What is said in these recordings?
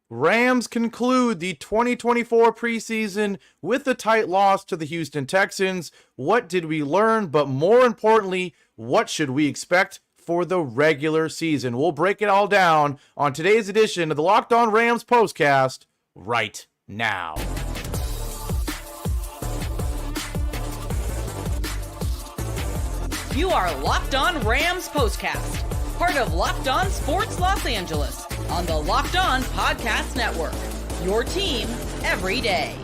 Rams conclude the 2024 preseason with a tight loss to the Houston Texans. What did we learn? But more importantly, what should we expect for the regular season? We'll break it all down on today's edition of the Locked On Rams Postcast right now. You are Locked On Rams Postcast, part of Locked On Sports Los Angeles, on the Locked On Podcast Network. Your team every day.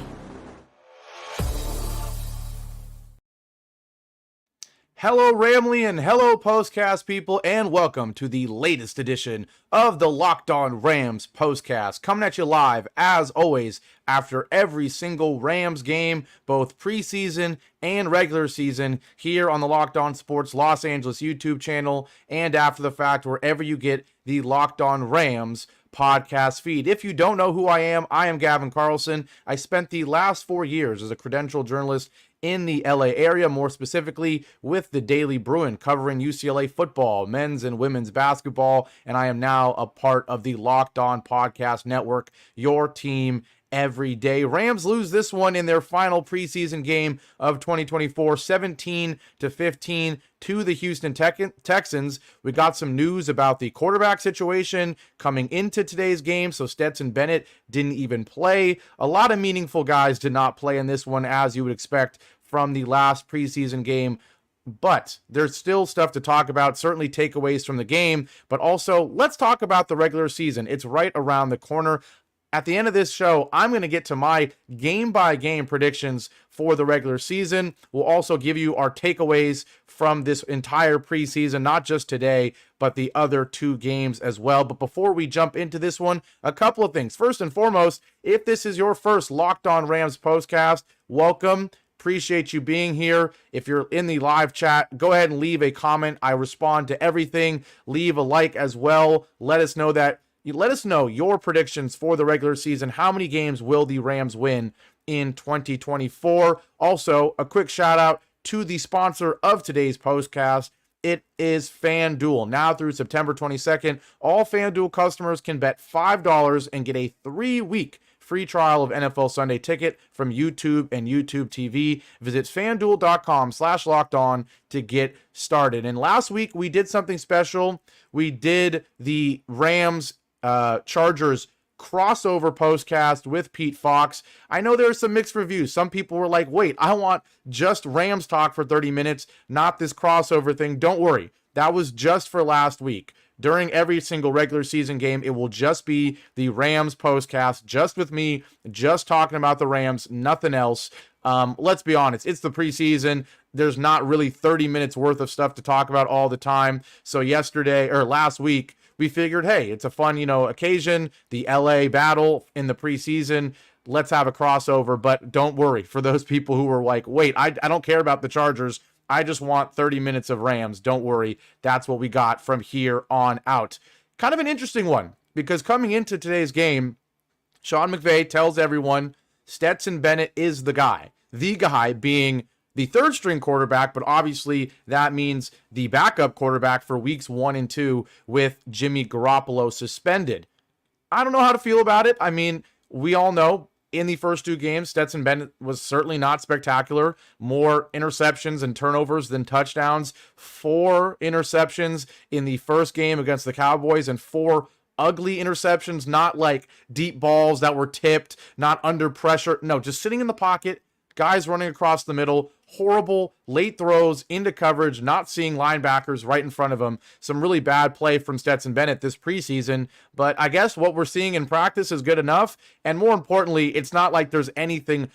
Hello, Ramley, and hello, Postcast people, and welcome to the latest edition of the Locked On Rams Postcast, coming at you live, as always, after every single Rams game, both preseason and regular season, here on the Locked On Sports Los Angeles YouTube channel, and after the fact, wherever you get the Locked On Rams podcast feed. If you don't know who I am Gavin Carlson. I spent the last 4 years as a credentialed journalist in the LA area, more specifically with the Daily Bruin, covering UCLA football, men's and women's basketball, and I am now a part of the Locked On Podcast Network, your team every day. Rams lose this one in their final preseason game of 2024, 17-15 to the Houston Texans. We got some news about the quarterback situation coming into today's game, so Stetson Bennett didn't even play. A lot of meaningful guys did not play in this one, as you would expect from the last preseason game. But there's still stuff to talk about, certainly takeaways from the game, but also let's talk about the regular season. It's right around the corner. At the end of this show, I'm going to get to my game-by-game predictions for the regular season. We'll also give you our takeaways from this entire preseason, not just today, but the other two games as well. But before we jump into this one, a couple of things. First and foremost, if this is your first Locked On Rams Postcast, welcome. Appreciate you being here. If you're in the live chat, go ahead and leave a comment. I respond to everything. Leave a like as well. Let us know your predictions for the regular season. How many games will the Rams win in 2024? Also, a quick shout out to the sponsor of today's postcast. It is FanDuel. Now through September 22nd, all FanDuel customers can bet $5 and get a 3-week free trial of NFL Sunday Ticket from YouTube and YouTube TV. Visit FanDuel.com/lockedon to get started. And last week we did something special. We did the Rams Chargers crossover postcast with Pete Fox. I know there's some mixed reviews. Some people were like, wait, I want just Rams talk for 30 minutes, not this crossover thing. Don't worry. That was just for last week. During every single regular season game, it will just be the Rams postcast, just with me, just talking about the Rams, nothing else. Let's be honest, it's the preseason. There's not really 30 minutes worth of stuff to talk about all the time. So last week, we figured, hey, it's a fun, occasion, the LA battle in the preseason. Let's have a crossover, but don't worry. For those people who were like, wait, I don't care about the Chargers. I just want 30 minutes of Rams. Don't worry. That's what we got from here on out. Kind of an interesting one, because coming into today's game, Sean McVay tells everyone Stetson Bennett is the guy being the third string quarterback, but obviously that means the backup quarterback for weeks 1 and 2 with Jimmy Garoppolo suspended. I don't know how to feel about it. I mean, we all know in the first 2 games, Stetson Bennett was certainly not spectacular. More interceptions and turnovers than touchdowns. 4 interceptions in the first game against the Cowboys and 4 ugly interceptions, not like deep balls that were tipped, not under pressure. No, just sitting in the pocket, guys running across the middle, horrible late throws into coverage, not seeing linebackers right in front of him. Some really bad play from Stetson Bennett this preseason, but I guess what we're seeing in practice is good enough. And more importantly, it's not like there's anything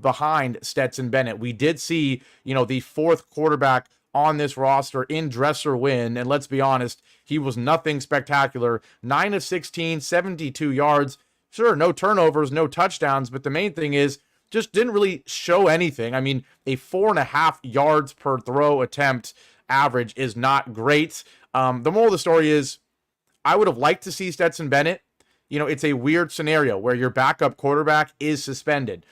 behind Stetson Bennett. We did see, the 4th quarterback on this roster in Dresser win, and let's be honest, he was nothing spectacular. 9 of 16, 72 yards. Sure, no turnovers, no touchdowns, but the main thing is just didn't really show anything. I mean, a 4.5 yards per throw attempt average is not great. The moral of the story is I would have liked to see Stetson Bennett. It's a weird scenario where your backup quarterback is suspended.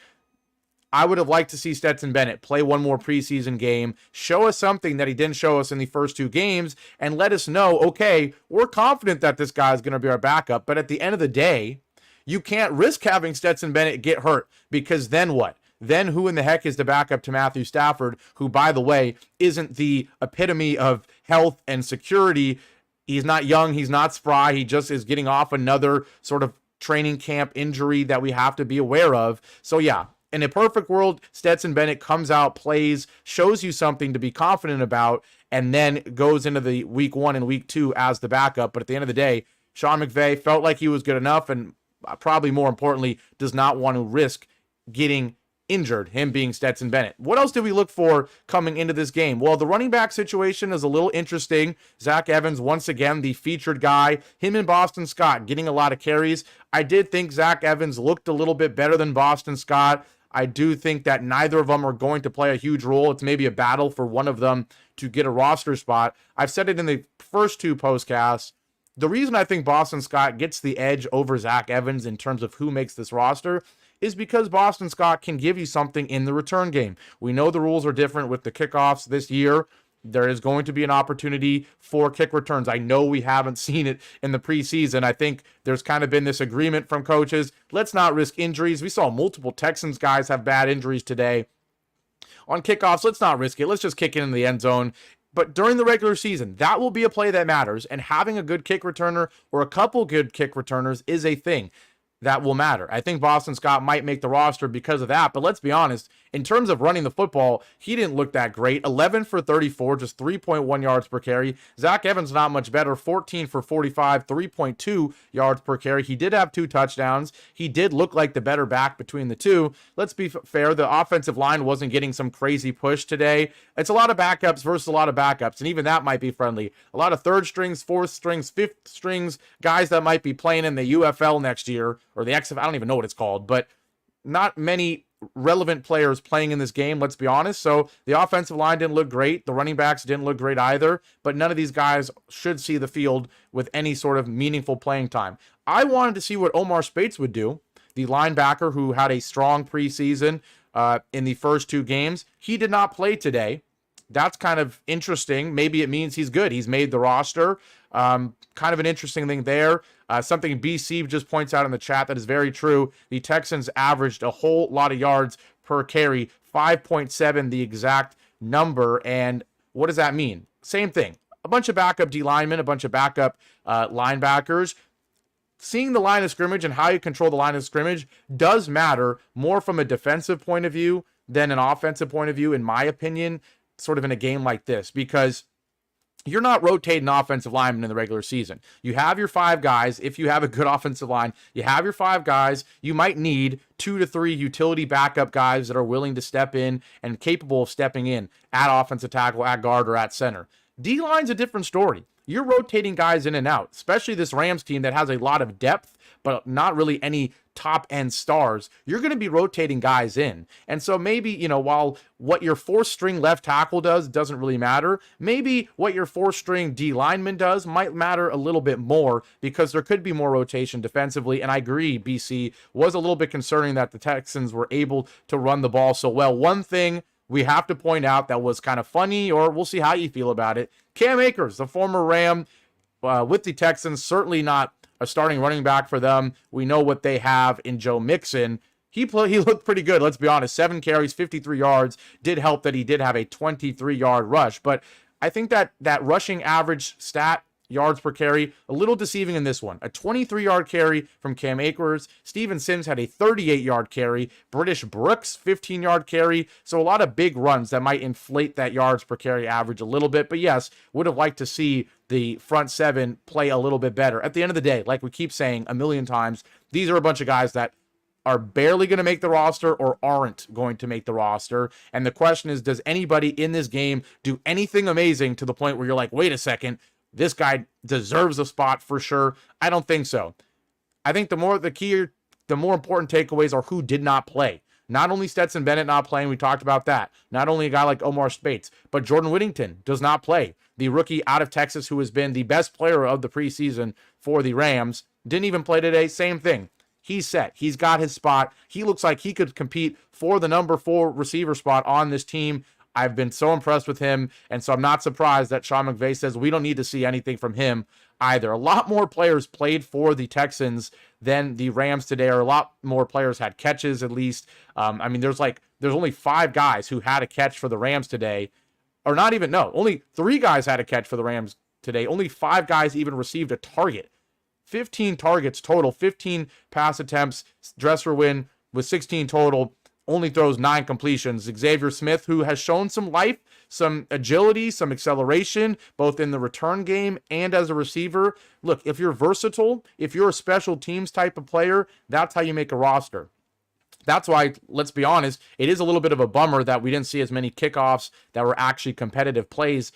I would have liked to see Stetson Bennett play one more preseason game, show us something that he didn't show us in the first 2 games, and let us know, okay, we're confident that this guy is going to be our backup, but at the end of the day, you can't risk having Stetson Bennett get hurt, because then what? Then who in the heck is the backup to Matthew Stafford, who, by the way, isn't the epitome of health and security? He's not young. He's not spry. He just is getting off another sort of training camp injury that we have to be aware of. So yeah, in a perfect world, Stetson Bennett comes out, plays, shows you something to be confident about, and then goes into the week 1 and week 2 as the backup. But at the end of the day, Sean McVay felt like he was good enough, and probably more importantly, does not want to risk getting injured, him being Stetson Bennett. What else did we look for coming into this game? Well, the running back situation is a little interesting. Zach Evans, once again, the featured guy. Him and Boston Scott getting a lot of carries. I did think Zach Evans looked a little bit better than Boston Scott. I do think that neither of them are going to play a huge role. It's maybe a battle for one of them to get a roster spot. I've said it in the first 2 postcasts. The reason I think Boston Scott gets the edge over Zach Evans in terms of who makes this roster is because Boston Scott can give you something in the return game. We know the rules are different with the kickoffs this year. There is going to be an opportunity for kick returns. I know we haven't seen it in the preseason. I think there's kind of been this agreement from coaches. Let's not risk injuries. We saw multiple Texans guys have bad injuries today. On kickoffs, let's not risk it. Let's just kick it in the end zone. But during the regular season, that will be a play that matters. And having a good kick returner or a couple good kick returners is a thing that will matter. I think Boston Scott might make the roster because of that, but let's be honest, in terms of running the football, he didn't look that great. 11 for 34, just 3.1 yards per carry. Zach Evans, not much better, 14 for 45, 3.2 yards per carry. He did have 2 touchdowns. He did look like the better back between the two. Let's be fair, the offensive line wasn't getting some crazy push today. It's a lot of backups versus a lot of backups, and even that might be friendly. A lot of 3rd strings, 4th strings, 5th strings, guys that might be playing in the UFL next year, or the XFL, I don't even know what it's called, but not many relevant players playing in this game, let's be honest. So the offensive line didn't look great. The running backs didn't look great either, but none of these guys should see the field with any sort of meaningful playing time. I wanted to see what Omar Speights would do, the linebacker who had a strong preseason in the first 2 games. He did not play today. That's kind of interesting. Maybe it means he's good. He's made the roster. Kind of an interesting thing there. Something BC just points out in the chat that is very true. The Texans averaged a whole lot of yards per carry, 5.7 the exact number. And what does that mean? Same thing. A bunch of backup D linemen, a bunch of backup linebackers. Seeing the line of scrimmage and how you control the line of scrimmage does matter more from a defensive point of view than an offensive point of view, in my opinion, sort of in a game like this, because you're not rotating offensive linemen in the regular season. You have your 5 guys. If you have a good offensive line, you have your 5 guys. You might need 2 to 3 utility backup guys that are willing to step in and capable of stepping in at offensive tackle, at guard, or at center. D-line's a different story. You're rotating guys in and out, especially this Rams team that has a lot of depth, but not really any top-end stars. You're going to be rotating guys in. And so maybe, while what your 4th-string left tackle does doesn't really matter, maybe what your 4th-string D lineman does might matter a little bit more, because there could be more rotation defensively. And I agree, BC was a little bit concerning that the Texans were able to run the ball so well. One thing we have to point out that was kind of funny, or we'll see how you feel about it, Cam Akers, the former Ram with the Texans, certainly not a starting running back for them. We know what they have in Joe Mixon. He looked pretty good, let's be honest. 7 carries, 53 yards. Did help that he did have a 23-yard rush. But I think that rushing average stat, yards per carry, a little deceiving in this one. A 23-yard carry from Cam Akers. Steven Sims had a 38-yard carry. British Brooks, 15-yard carry. So a lot of big runs that might inflate that yards per carry average a little bit. But yes, would have liked to see the front 7 play a little bit better. At the end of the day, like we keep saying a million times, these are a bunch of guys that are barely going to make the roster or aren't going to make the roster. And the question is, does anybody in this game do anything amazing to the point where you're like, wait a second, this guy deserves a spot for sure? I don't think so. I think the more important takeaways are who did not play. Not only Stetson Bennett not playing, we talked about that. Not only a guy like Omar Speights, but Jordan Whittington does not play. The rookie out of Texas who has been the best player of the preseason for the Rams didn't even play today. Same thing. He's set. He's got his spot. He looks like he could compete for the number 4 receiver spot on this team. I've been so impressed with him, and so I'm not surprised that Sean McVay says we don't need to see anything from him. either. A lot more players played for the Texans than the Rams today, or a lot more players had catches at least. I mean, there's only 5 guys who had a catch for the Rams today, or not even, no, only 3 guys had a catch for the Rams today. Only 5 guys even received a target. 15 targets total, 15 pass attempts. Dresser win with 16 total, only throws 9 completions. Xavier Smith, who has shown some life, some agility, some acceleration, both in the return game and as a receiver. Look, if you're versatile, if you're a special teams type of player, that's how you make a roster. That's why, let's be honest, it is a little bit of a bummer that we didn't see as many kickoffs that were actually competitive plays,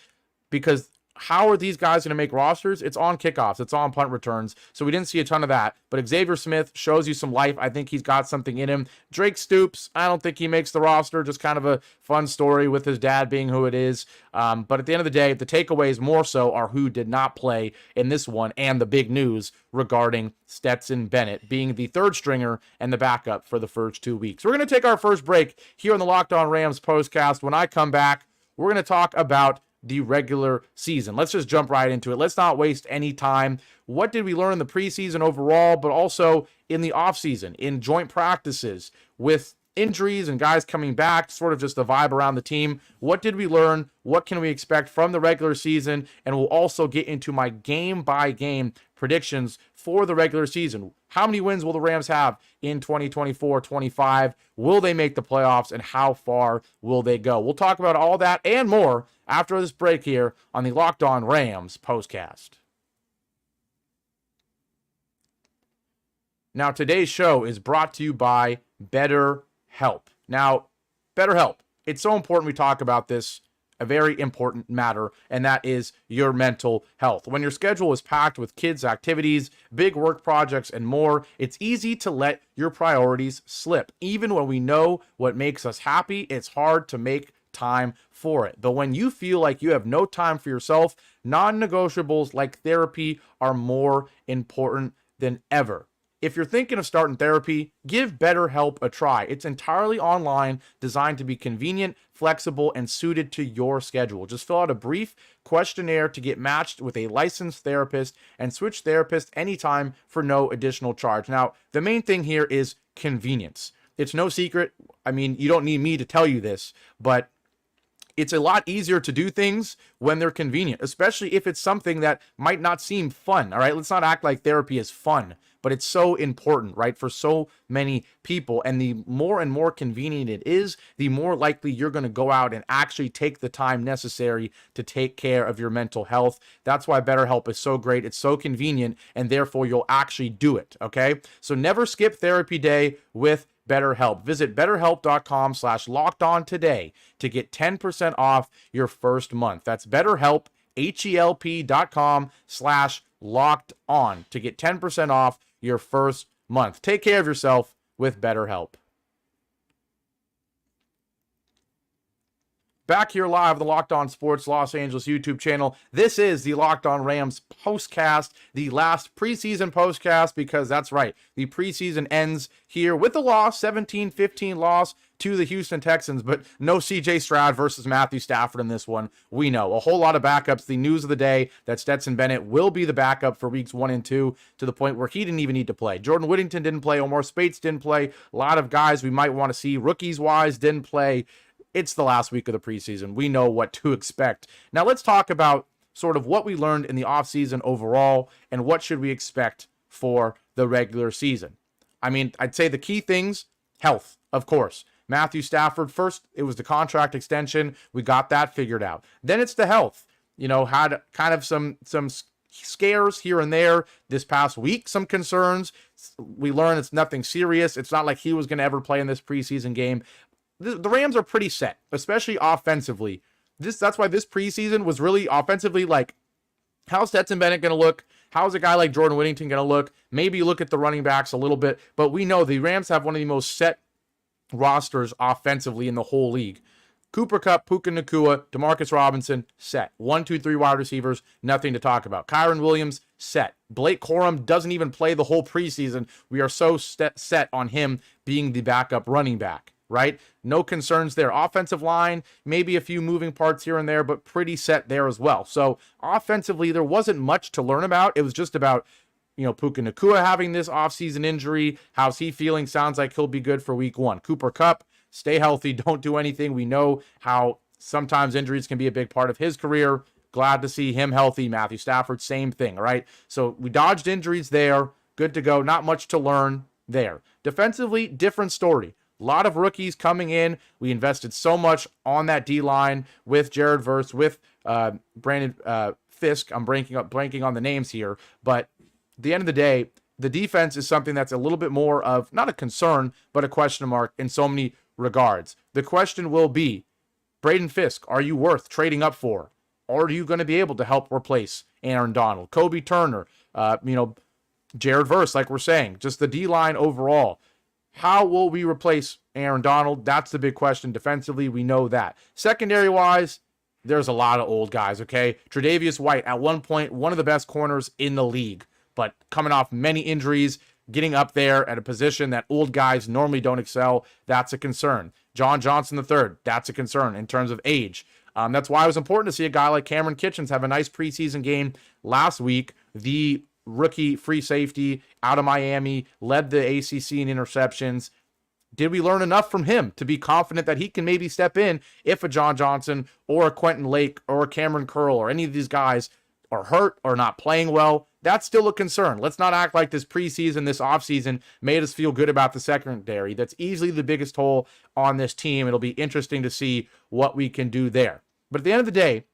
because how are these guys going to make rosters? It's on kickoffs. It's on punt returns. So we didn't see a ton of that. But Xavier Smith shows you some life. I think he's got something in him. Drake Stoops, I don't think he makes the roster. Just kind of a fun story with his dad being who it is. But at the end of the day, the takeaways more so are who did not play in this one, and the big news regarding Stetson Bennett being the 3rd stringer and the backup for the first 2 weeks. We're going to take our first break here on the Locked On Rams Postcast. When I come back, we're going to talk about the regular season. Let's just jump right into it. Let's not waste any time. What did we learn in the preseason overall, but also in the offseason, in joint practices, with injuries and guys coming back, sort of just the vibe around the team? What did we learn? What can we expect from the regular season? And we'll also get into my game-by-game predictions for the regular season. How many wins will the Rams have in 2024-25? Will they make the playoffs, and how far will they go? We'll talk about all that and more after this break here on the Locked On Rams Postcast. Now, today's show is brought to you by BetterHelp. Now, BetterHelp, it's so important we talk about this, a very important matter, and that is your mental health. When your schedule is packed with kids' activities, big work projects, and more, it's easy to let your priorities slip. Even when we know what makes us happy, it's hard to make time for it. But when you feel like you have no time for yourself, non-negotiables like therapy are more important than ever. If you're thinking of starting therapy, give BetterHelp a try. It's entirely online, designed to be convenient, flexible, and suited to your schedule. Just fill out a brief questionnaire to get matched with a licensed therapist, and switch therapists anytime for no additional charge. Now, the main thing here is convenience. It's no secret. I mean, you don't need me to tell you this, but it's a lot easier to do things when they're convenient, especially if it's something that might not seem fun. All right, let's not act like therapy is fun, but it's so important, right, for so many people. And the more and more convenient it is, the more likely you're going to go out and actually take the time necessary to take care of your mental health. That's why BetterHelp is so great. It's so convenient, and therefore you'll actually do it, okay? So never skip therapy day with BetterHelp. Visit BetterHelp.com/lockedon today to get 10% off your first month. That's BetterHelp, HELP.com/lockedon to get 10% off your first month. Take care of yourself with BetterHelp. Back here live on the Locked On Sports Los Angeles YouTube channel. This is the Locked On Rams Postcast, the last preseason postcast, because that's right, the preseason ends here with a loss, 17-15 loss to the Houston Texans, but no CJ Stroud versus Matthew Stafford in this one. We know a whole lot of backups. The news of the day that Stetson Bennett will be the backup for weeks 1 and 2, to the point where he didn't even need to play. Jordan Whittington didn't play. Omar Spates didn't play. A lot of guys we might want to see rookies-wise didn't play. It's the last week of the preseason. We know what to expect. Now let's talk about sort of what we learned in the offseason overall, and what should we expect for the regular season. I mean, I'd say the key things, health, of course. Matthew Stafford, first, it was the contract extension. We got that figured out. Then it's the health. You know, had kind of some scares here and there this past week, some concerns. We learned it's nothing serious. It's not like he was going to ever play in this preseason game. The Rams are pretty set, especially offensively. That's why this preseason was really offensively, like, how's Stetson Bennett going to look? How's a guy like Jordan Whittington going to look? Maybe look at the running backs a little bit, but we know the Rams have one of the most set rosters offensively in the whole league. Cooper Kupp, Puka Nacua, Demarcus Robinson, set. 1, 2, 3 wide receivers, nothing to talk about. Kyron Williams, set. Blake Corum doesn't even play the whole preseason. We are so set on him being the backup running back. right? No concerns there. Offensive line, maybe a few moving parts here and there, but pretty set there as well. So offensively, there wasn't much to learn about. It was just about, Puka Nacua having this offseason injury. How's he feeling? Sounds like he'll be good for week 1. Cooper Kupp, stay healthy. Don't do anything. We know how sometimes injuries can be a big part of his career. Glad to see him healthy. Matthew Stafford, same thing, all right? So we dodged injuries there. Good to go. Not much to learn there. Defensively, different story. A lot of rookies coming in. We invested so much on that D-line with Jared Verse, with Brandon Fisk. I'm blanking on the names here. But at the end of the day, the defense is something that's a little bit more of, not a concern, but a question mark in so many regards. The question will be, Braden Fisk, are you worth trading up for? Or are you going to be able to help replace Aaron Donald? Kobe Turner, Jared Verse, like we're saying. Just the D-line overall. How will we replace Aaron Donald? That's the big question. Defensively, we know that. Secondary-wise, there's a lot of old guys, okay? Tre'Davious White, at one point, one of the best corners in the league, but coming off many injuries, getting up there at a position that old guys normally don't excel, that's a concern. John Johnson III, that's a concern in terms of age. That's why it was important to see a guy like Cameron Kitchens have a nice preseason game last week. The rookie free safety out of Miami, led the ACC in interceptions. Did we learn enough from him to be confident that he can maybe step in if a John Johnson or a Quentin Lake or a Cameron Curl or any of these guys are hurt or not playing well? That's still a concern. Let's not act like this preseason, this offseason made us feel good about the secondary. That's easily the biggest hole on this team. It'll be interesting to see what we can do there. But at the end of the day,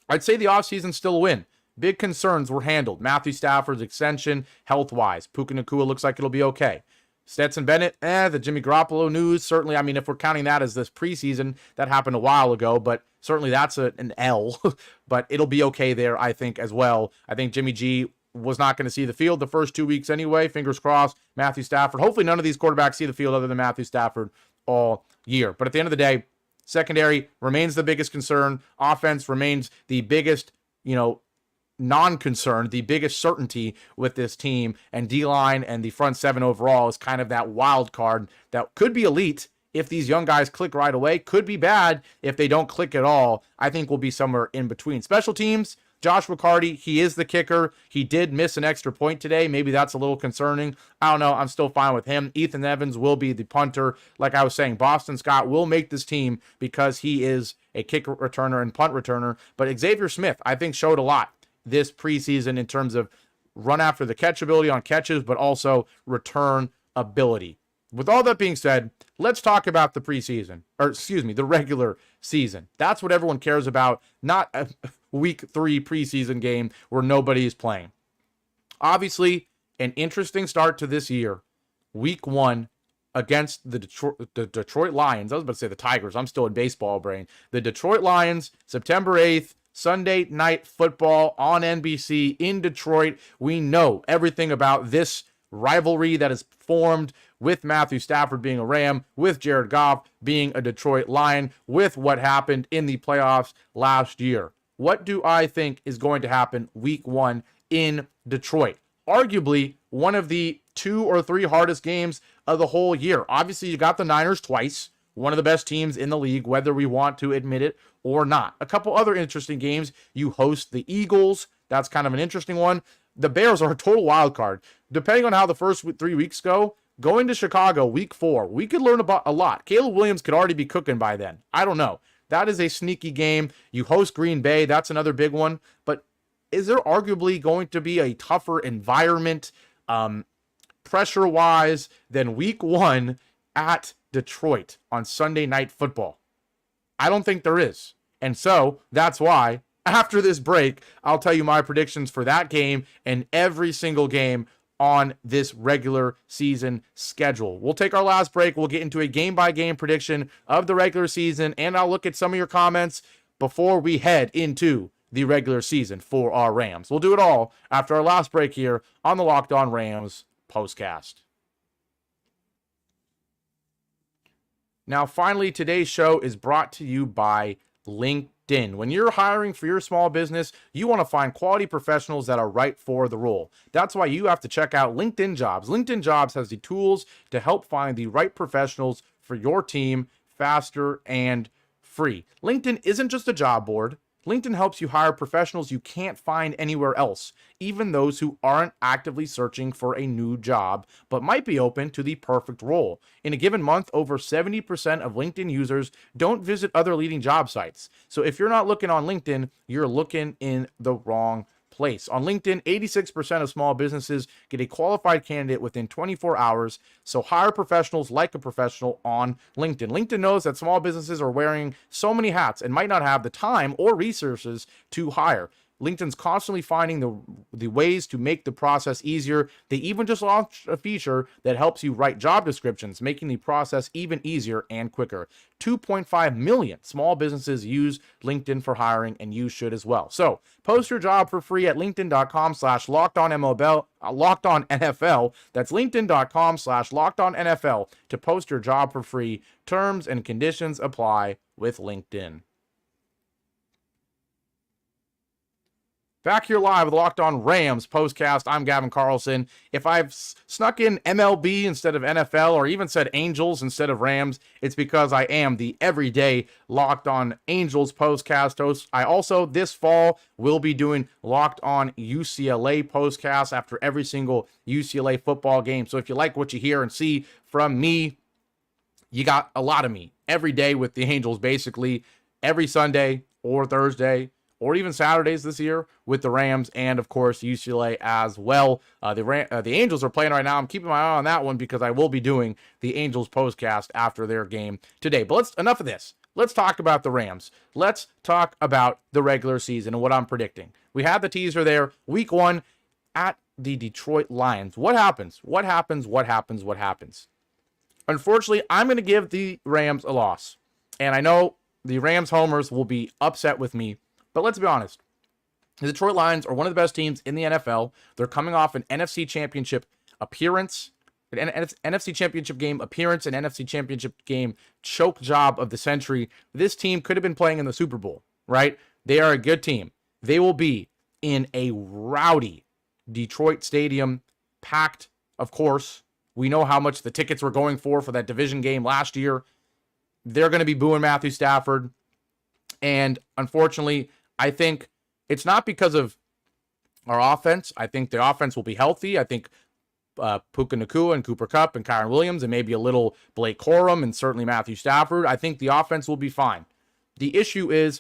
I'd say the offseason's still a win. Big concerns were handled. Matthew Stafford's extension, health-wise. Puka Nacua looks like it'll be okay. Stetson Bennett, the Jimmy Garoppolo news, certainly, I mean, if we're counting that as this preseason, that happened a while ago, but certainly that's an L, but it'll be okay there, I think, as well. I think Jimmy G was not going to see the field the first 2 weeks anyway. Fingers crossed. Matthew Stafford. Hopefully none of these quarterbacks see the field other than Matthew Stafford all year. But at the end of the day, secondary remains the biggest concern. Offense remains the biggest, non-concern, the biggest certainty with this team, and D-line and the front seven overall is kind of that wild card that could be elite if these young guys click right away, could be bad if they don't click at all. I think we'll be somewhere in between. Special teams, Josh McCarty, he is the kicker. He did miss an extra point today. Maybe that's a little concerning. I don't know. I'm still fine with him. Ethan Evans will be the punter. Like I was saying, Boston Scott will make this team because he is a kick returner and punt returner. But Xavier Smith, I think, showed a lot this preseason in terms of run after the catch ability on catches, but also return ability. With all that being said, let's talk about the preseason, the regular season. That's what everyone cares about, not a week 3 preseason game where nobody is playing. Obviously, an interesting start to this year. Week 1 against the Detroit Lions. I was about to say the Tigers. I'm still in baseball brain. The Detroit Lions, September 8th, Sunday Night Football on NBC in Detroit. We know everything about this rivalry that is formed with Matthew Stafford being a Ram, with Jared Goff being a Detroit Lion, with what happened in the playoffs last year. What do I think is going to happen week 1 in Detroit? Arguably one of the 2 or 3 hardest games of the whole year. Obviously, you got the Niners twice, one of the best teams in the league, whether we want to admit it or not. A couple other interesting games. You host the Eagles. That's kind of an interesting one. The Bears are a total wild card. Depending on how the first 3 weeks go, going to Chicago week 4, we could learn about a lot. Caleb Williams could already be cooking by then. I don't know. That is a sneaky game. You host Green Bay. That's another big one. But is there arguably going to be a tougher environment pressure-wise than week 1 at Detroit on Sunday Night Football? I don't think there is. And so that's why after this break, I'll tell you my predictions for that game and every single game on this regular season schedule. We'll take our last break. We'll get into a game-by-game prediction of the regular season, and I'll look at some of your comments before we head into the regular season for our Rams. We'll do it all after our last break here on the Locked On Rams Postcast. Now, finally, today's show is brought to you by LinkedIn. When you're hiring for your small business, you want to find quality professionals that are right for the role. That's why you have to check out LinkedIn Jobs. LinkedIn Jobs has the tools to help find the right professionals for your team faster and free. LinkedIn isn't just a job board. LinkedIn helps you hire professionals you can't find anywhere else, even those who aren't actively searching for a new job, but might be open to the perfect role. In a given month, over 70% of LinkedIn users don't visit other leading job sites. So if you're not looking on LinkedIn, you're looking in the wrong place. On LinkedIn, 86% of small businesses get a qualified candidate within 24 hours. So hire professionals like a professional on LinkedIn. LinkedIn knows that small businesses are wearing so many hats and might not have the time or resources to hire. LinkedIn's constantly finding the ways to make the process easier. They even just launched a feature that helps you write job descriptions, making the process even easier and quicker. 2.5 million small businesses use LinkedIn for hiring, and you should as well. So post your job for free at linkedin.com/LockedOnNFL. That's linkedin.com/LockedOnNFL to post your job for free. Terms and conditions apply with LinkedIn. Back here live with Locked On Rams Postcast. I'm Gavin Carlson. If I've snuck in MLB instead of NFL or even said Angels instead of Rams, it's because I am the everyday Locked On Angels Postcast host. I also, this fall, will be doing Locked On UCLA Postcast after every single UCLA football game. So if you like what you hear and see from me, you got a lot of me every day with the Angels, basically every Sunday or Thursday, or even Saturdays this year with the Rams and, of course, UCLA as well. The Angels are playing right now. I'm keeping my eye on that one because I will be doing the Angels postcast after their game today. But enough of this. Let's talk about the Rams. Let's talk about the regular season and what I'm predicting. We had the teaser there, week 1 at the Detroit Lions. What happens? What happens? What happens? What happens? Unfortunately, I'm going to give the Rams a loss. And I know the Rams homers will be upset with me. But let's be honest. The Detroit Lions are one of the best teams in the NFL. They're coming off an NFC Championship appearance, an NFC Championship game appearance, and NFC Championship game choke job of the century. This team could have been playing in the Super Bowl, right? They are a good team. They will be in a rowdy Detroit stadium, packed, of course. We know how much the tickets were going for that division game last year. They're going to be booing Matthew Stafford. And unfortunately, I think it's not because of our offense. I think the offense will be healthy. I think Puka Nacua and Cooper Kupp and Kyron Williams and maybe a little Blake Corum and certainly Matthew Stafford. I think the offense will be fine. The issue is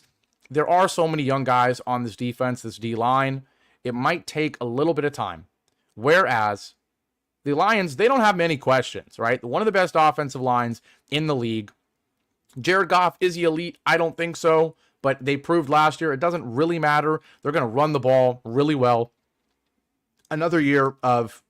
there are so many young guys on this defense, this D-line. It might take a little bit of time. Whereas the Lions, they don't have many questions, right? One of the best offensive lines in the league. Jared Goff, is he elite? I don't think so, but they proved last year it doesn't really matter. They're going to run the ball really well. Another year of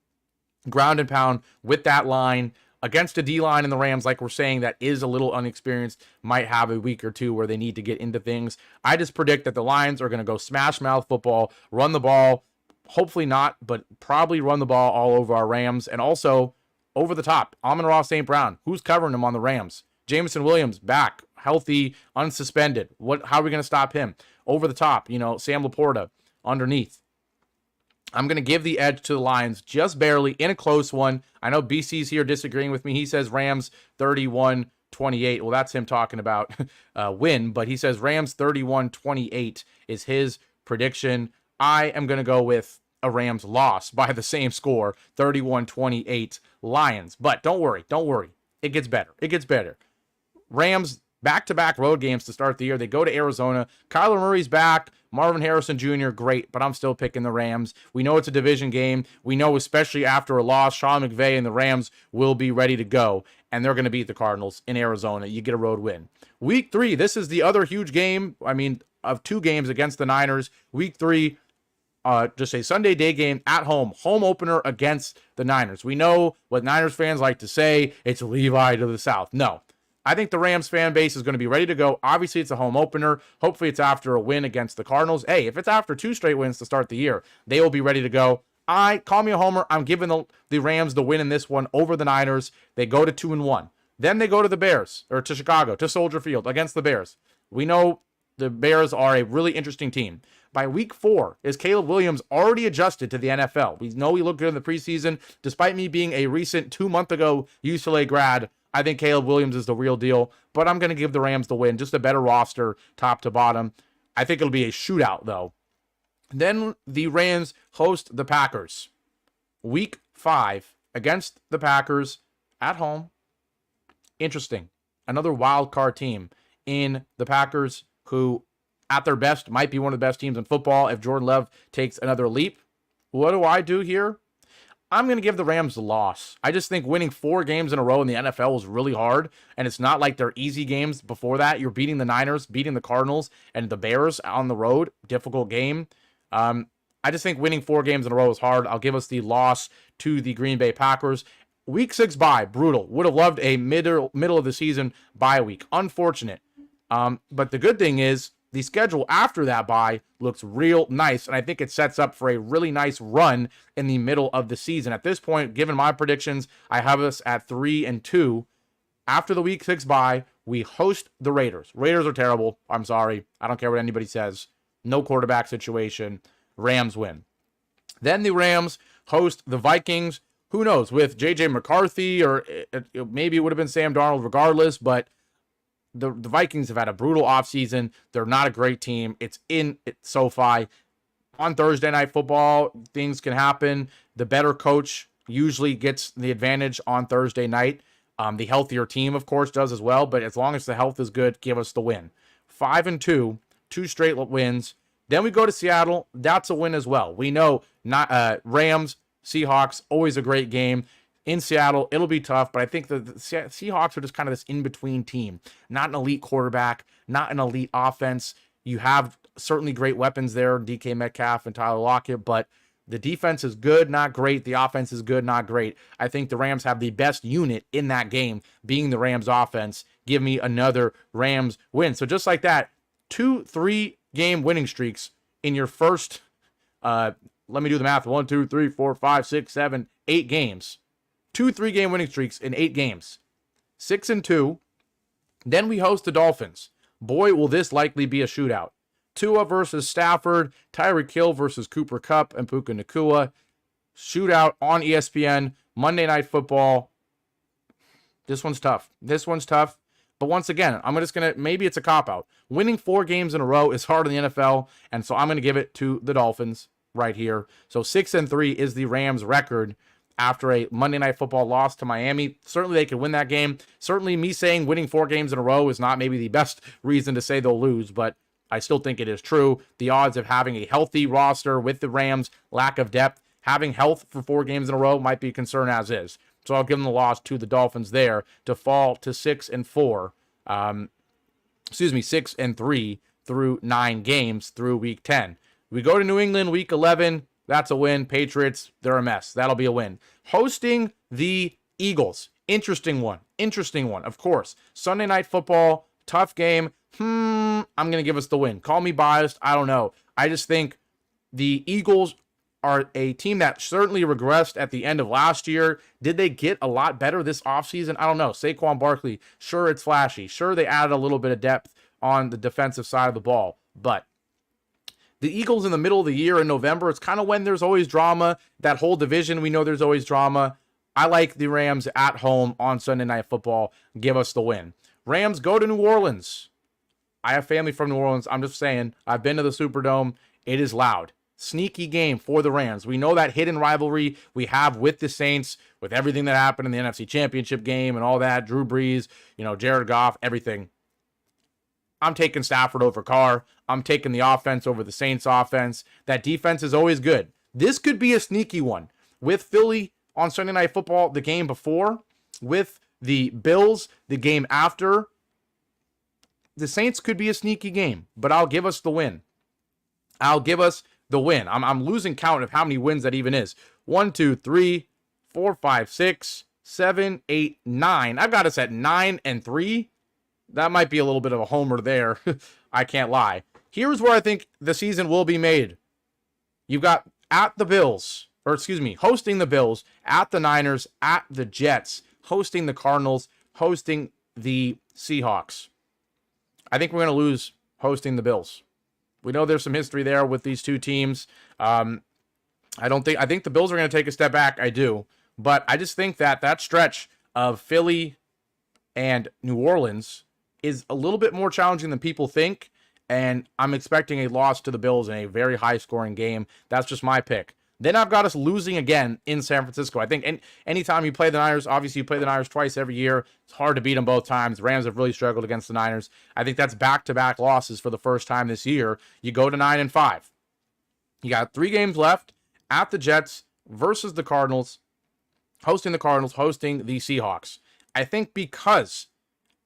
ground and pound with that line against a D-line in the Rams, like we're saying, that is a little unexperienced, might have a week or two where they need to get into things. I just predict that the Lions are going to go smash mouth football, run the ball, hopefully not, but probably run the ball all over our Rams, and also over the top. Amon-Ra St. Brown, who's covering him on the Rams? Jameson Williams back, healthy, unsuspended. How are we going to stop him? Over the top, Sam Laporta underneath. I'm going to give the edge to the Lions just barely in a close one. I know BC's here disagreeing with me. He says Rams 31-28. Well, that's him talking about win, but he says Rams 31-28 is his prediction. I am going to go with a Rams loss by the same score, 31-28 Lions. But don't worry. It gets better. Rams, back-to-back road games to start the year. They go to Arizona. Kyler Murray's back. Marvin Harrison Jr., great, but I'm still picking the Rams. We know it's a division game. We know, especially after a loss, Sean McVay and the Rams will be ready to go, and they're going to beat the Cardinals in Arizona. You get a road win. Week 3, this is the other huge game, of 2 games against the Niners. Week 3, just a Sunday day game at home opener against the Niners. We know what Niners fans like to say, it's Levi to the South. No. I think the Rams fan base is going to be ready to go. Obviously, it's a home opener. Hopefully, it's after a win against the Cardinals. Hey, if it's after 2 straight wins to start the year, they will be ready to go. Call me a homer. I'm giving the Rams the win in this one over the Niners. They go to 2-1. Then they go to the Bears, or to Chicago, to Soldier Field against the Bears. We know the Bears are a really interesting team. By week 4, is Caleb Williams already adjusted to the NFL? We know he looked good in the preseason. Despite me being a recent 2-month ago UCLA grad, I think Caleb Williams is the real deal, but I'm going to give the Rams the win. Just a better roster, top to bottom. I think it'll be a shootout, though. Then the Rams host the Packers. Week 5 against the Packers at home. Interesting. Another wild card team in the Packers, who at their best might be one of the best teams in football if Jordan Love takes another leap. What do I do here? I'm going to give the Rams the loss. I just think winning 4 games in a row in the NFL is really hard, and it's not like they're easy games before that. You're beating the Niners, beating the Cardinals, and the Bears on the road. Difficult game. I just think winning 4 games in a row is hard. I'll give us the loss to the Green Bay Packers. Week 6 bye, brutal. Would have loved a middle of the season bye week. Unfortunate. But the good thing is the schedule after that bye looks real nice, and I think it sets up for a really nice run in the middle of the season. At this point, given my predictions, I have us at 3-2. After the Week 6 bye, we host the Raiders. Raiders are terrible. I'm sorry. I don't care what anybody says. No quarterback situation. Rams win. Then the Rams host the Vikings. Who knows? With J.J. McCarthy, or maybe it would have been Sam Darnold regardless, but the Vikings have had a brutal offseason. They're not a great team. It's in SoFi. On Thursday Night Football, things can happen. The better coach usually gets the advantage on Thursday night. The healthier team, of course, does as well, but as long as the health is good, give us the win. 5-2, 2 straight wins. Then we go to Seattle. That's a win as well. We know not Rams, Seahawks, always a great game. In Seattle, it'll be tough, but I think the Seahawks are just kind of this in-between team. Not an elite quarterback, not an elite offense. You have certainly great weapons there, DK Metcalf and Tyler Lockett, but the defense is good, not great. The offense is good, not great. I think the Rams have the best unit in that game, being the Rams offense. Give me another Rams win. So just like that, 2 3-game winning streaks in your first, let me do the math, 1, 2, 3, 4, 5, 6, 7, 8 games. 2 3-game winning streaks in 8 games. 6-2. Then we host the Dolphins. Boy, will this likely be a shootout. Tua versus Stafford. Tyreek Hill versus Cooper Kupp and Puka Nacua. Shootout on ESPN. Monday Night Football. This one's tough. But once again, maybe it's a cop-out. Winning 4 games in a row is hard in the NFL, and so I'm going to give it to the Dolphins right here. So 6-3 is the Rams' record after a Monday Night Football loss to Miami. Certainly they could win that game. Certainly me saying winning 4 games in a row is not maybe the best reason to say they'll lose, but I still think it is true. The odds of having a healthy roster with the Rams, lack of depth, having health for 4 games in a row might be a concern as is. So I'll give them the loss to the Dolphins there to fall to 6-4. 6-3 through 9 games through Week 10. We go to New England Week 11. That's a win. Patriots, they're a mess. That'll be a win. Hosting the Eagles. Interesting one. Of course. Sunday Night Football. Tough game. I'm going to give us the win. Call me biased. I don't know. I just think the Eagles are a team that certainly regressed at the end of last year. Did they get a lot better this offseason? I don't know. Saquon Barkley, sure, it's flashy. Sure, they added a little bit of depth on the defensive side of the ball. But the Eagles in the middle of the year in November, it's kind of when there's always drama. That whole division, we know there's always drama. I like the Rams at home on Sunday Night Football. Give us the win. Rams go to New Orleans. I have family from New Orleans. I'm just saying, I've been to the Superdome. It is loud. Sneaky game for the Rams. We know that hidden rivalry we have with the Saints, with everything that happened in the NFC Championship game and all that. Drew Brees, Jared Goff, everything. I'm taking Stafford over Carr. I'm taking the offense over the Saints offense. That defense is always good. This could be a sneaky one. With Philly on Sunday Night Football, the game before, with the Bills, the game after, the Saints could be a sneaky game, but I'll give us the win. I'm losing count of how many wins that even is. 1, 2, 3, 4, 5, 6, 7, 8, 9. I've got us at 9-3. That might be a little bit of a homer there. I can't lie. Here's where I think the season will be made. You've got hosting the Bills, at the Niners, at the Jets, hosting the Cardinals, hosting the Seahawks. I think we're going to lose hosting the Bills. We know there's some history there with these two teams. I think the Bills are going to take a step back. I do. But I just think that stretch of Philly, And New Orleans is a little bit more challenging than people think. And I'm expecting a loss to the Bills in a very high-scoring game. That's just my pick. Then I've got us losing again in San Francisco. I think anytime you play the Niners, obviously you play the Niners twice every year. It's hard to beat them both times. The Rams have really struggled against the Niners. I think that's back-to-back losses for the first time this year. You go to 9-5. You got 3 games left at the Jets versus the Cardinals, hosting the Cardinals, hosting the Seahawks. I think because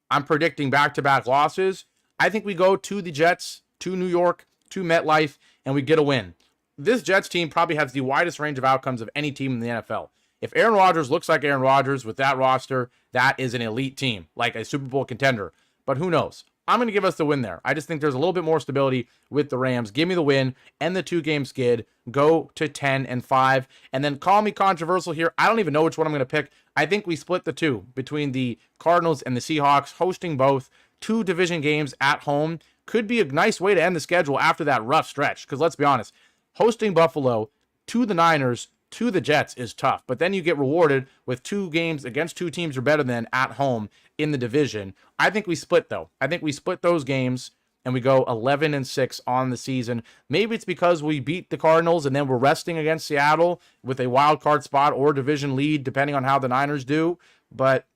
I'm predicting back-to-back losses, I think we go to the Jets, to New York, to MetLife, and we get a win. This Jets team probably has the widest range of outcomes of any team in the NFL. If Aaron Rodgers looks like Aaron Rodgers with that roster, that is an elite team, like a Super Bowl contender. But who knows? I'm going to give us the win there. I just think there's a little bit more stability with the Rams. Give me the win and the 2-game skid. Go to 10-5. And then call me controversial here. I don't even know which one I'm going to pick. I think we split the two between the Cardinals and the Seahawks, hosting both 2 division games at home. Could be a nice way to end the schedule after that rough stretch. Because let's be honest, hosting Buffalo to the Niners to the Jets is tough, but then you get rewarded with 2 games against 2 teams you're better than at home in the division. I think we split, though. I think we split those games and we go 11-6 on the season. Maybe it's because we beat the Cardinals and then we're resting against Seattle with a wild card spot or division lead, depending on how the Niners do. But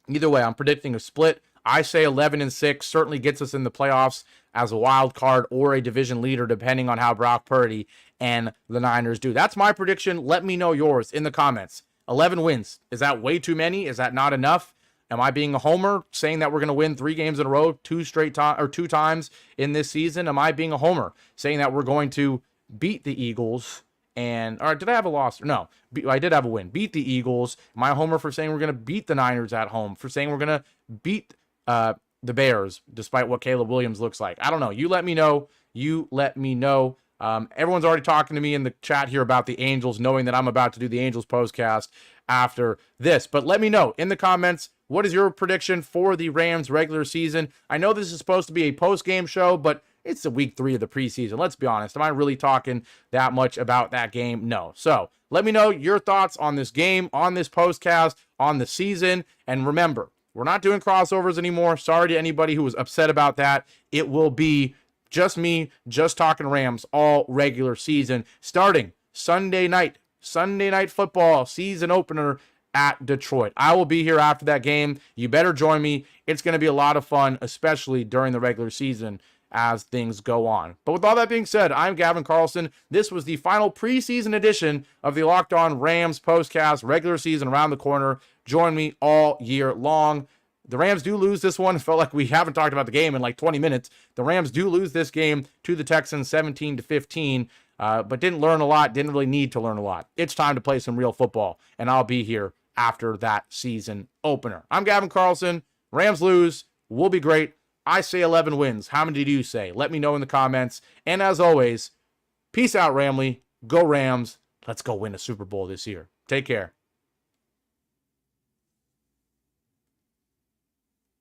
either way, I'm predicting a split. I say 11-6 certainly gets us in the playoffs as a wild card or a division leader, depending on how Brock Purdy and the Niners do. That's my prediction. Let me know yours in the comments. 11 wins. Is that way too many? Is that not enough? Am I being a homer, saying that we're going to win 3 games in a row, 2 times in this season? Am I being a homer, saying that we're going to beat the Eagles? Or did I have a loss? No, I did have a win. Beat the Eagles. Am I a homer for saying we're going to beat the Niners at home? For saying we're going to beat the Bears, despite what Caleb Williams looks like? I don't know. You let me know. Everyone's already talking to me in the chat here about the Angels, knowing that I'm about to do the Angels postcast after this. But let me know in the comments, what is your prediction for the Rams regular season? I know this is supposed to be a post-game show, but it's the week 3 of the preseason. Let's be honest. Am I really talking that much about that game? No. So let me know your thoughts on this game, on this postcast, on the season. And remember, we're not doing crossovers anymore. Sorry to anybody who was upset about that. It will be just me, just talking Rams all regular season, starting Sunday night football season opener at Detroit. I will be here after that game. You better join me. It's going to be a lot of fun, especially during the regular season as things go on. But with all that being said, I'm Gavin Carlson. This was the final preseason edition of the Locked On Rams Postcast. Regular season around the corner. Join me all year long. The Rams do lose this one. It felt like we haven't talked about the game in like 20 minutes. The Rams do lose this game to the Texans 17-15, but didn't learn a lot, didn't really need to learn a lot. It's time to play some real football, and I'll be here after that season opener. I'm Gavin Carlson. Rams lose. We'll be great. I say 11 wins. How many do you say? Let me know in the comments. And as always, peace out, Ramley. Go Rams. Let's go win a Super Bowl this year. Take care.